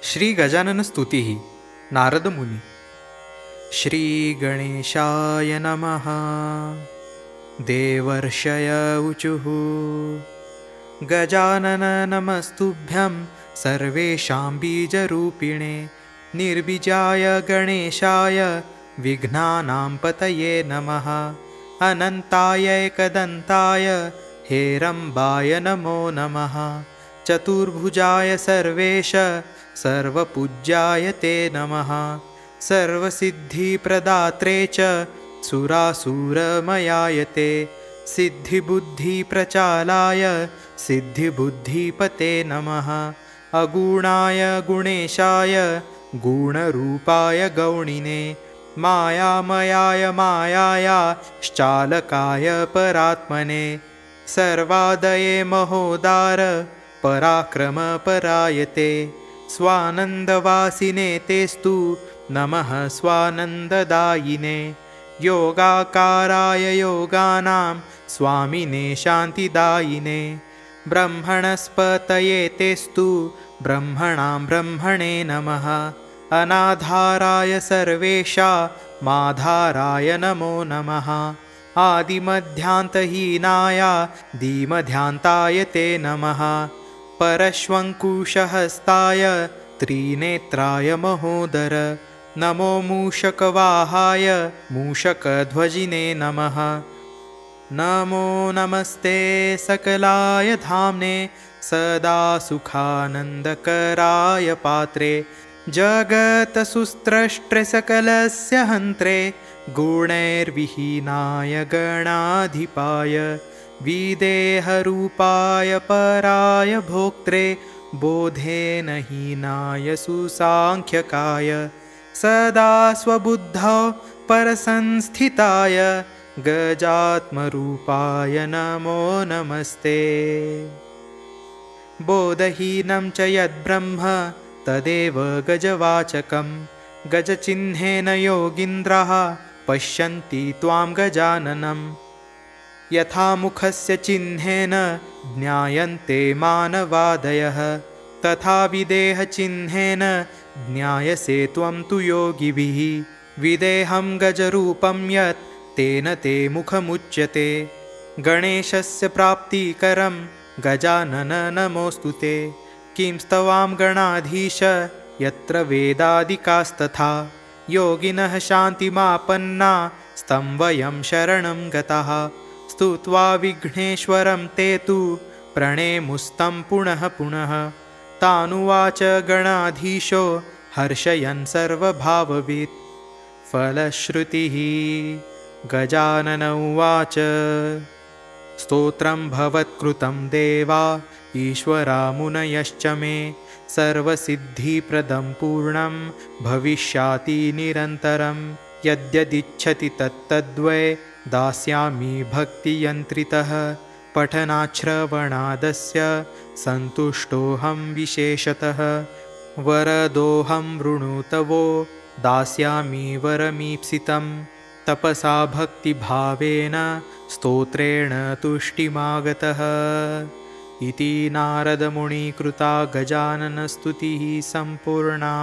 श्री गजानन स्तुतिः नारद मुनि। श्री गणेशाय नमः। देवर्षय ऊचुः गजानन नमस्तुभ्यं सर्वेषां बीजरूपिणे निर्बीजाय गणेशाय विघ्नानां पतये नमः। अनन्ताय एकदन्ताय हेरम्बाय नमो नमः। चतुर्भुजाय सर्वेश सर्वपूज्याय ते नमः। सर्वसिद्धिप्रदात्रे च सुरासुरमयाय ते सिद्धिबुद्धिप्रचालाय सिद्धिबुद्धिपते नमः। अगुणाय गुणेशाय गुणरूपाय गौणिने मायामयाय मायायाश्चालकाय परात्मने सर्वादये महोदार पराक्रमपरायते स्वानन्दवासिने तेस्तु नमः। स्वानन्ददायिने योगाकाराय योगानां स्वामिने शान्तिदायिने ब्रह्मणस्पतये तेस्तु ब्रह्मणां ब्रह्मणे नमः। अनाधाराय सर्वेषामाधाराय नमो नमः। आदिमध्यान्तहीनाय धीमध्यान्ताय ते नमः। परश्वङ्कुशहस्ताय त्रिनेत्राय महोदर नमो मूषकवाहाय मूषकध्वजिने नमः। नमो नमस्ते सकलाय धाम्ने सदा सुखानन्दकराय पात्रे जगत्सुस्त्रष्टे सकलस्य हन्त्रे गुणैर्विहीनाय गणाधिपाय विदेहरूपाय पराय भोक्त्रे बोधेन हीनाय सुसाङ्ख्यकाय सदा स्वबुद्धौ परसंस्थिताय गजात्मरूपाय नमो नमस्ते। बोधहीनं च यद्ब्रह्म तदेव गजवाचकं गजचिह्नेन योगीन्द्राः पश्यन्ति त्वां गजाननम्। यथा मुखस्य चिह्नेन ज्ञायन्ते मानवादयः तथा विदेहचिह्नेन ज्ञायसे त्वं तु योगिभिः। विदेहं गजरूपं यत् तेन ते मुखमुच्यते गणेशस्य प्राप्तिकरं गजानन नमोऽस्तु ते। किं स्तवां गणाधीश यत्र वेदादिकास्तथा योगिनः शान्तिमापन्ना स्तं वयं शरणं गताः। स्तुत्वा विघ्नेश्वरं ते तु प्रणेमुस्तं पुनः पुनः। तानुवाच गणाधीशो हर्षयन् सर्वभाववित्। फलश्रुतिः गजानन उवाच स्तोत्रं भवत्कृतं देवा ईश्वरा मुनयश्च मे सर्वसिद्धिप्रदं पूर्णं भविष्याति निरन्तरं। यद्यदिच्छति तत्तद्वै दास्यामि भक्तियन्त्रितः पठनाच्छ्रवणादस्य सन्तुष्टोऽहं विशेषतः। वरदोऽहं वृणुतवो दास्यामि वरमीप्सितं तपसा भक्तिभावेन स्तोत्रेण तुष्टिमागतः। इति नारदमुनिकृता गजाननस्तुतिः सम्पूर्णा।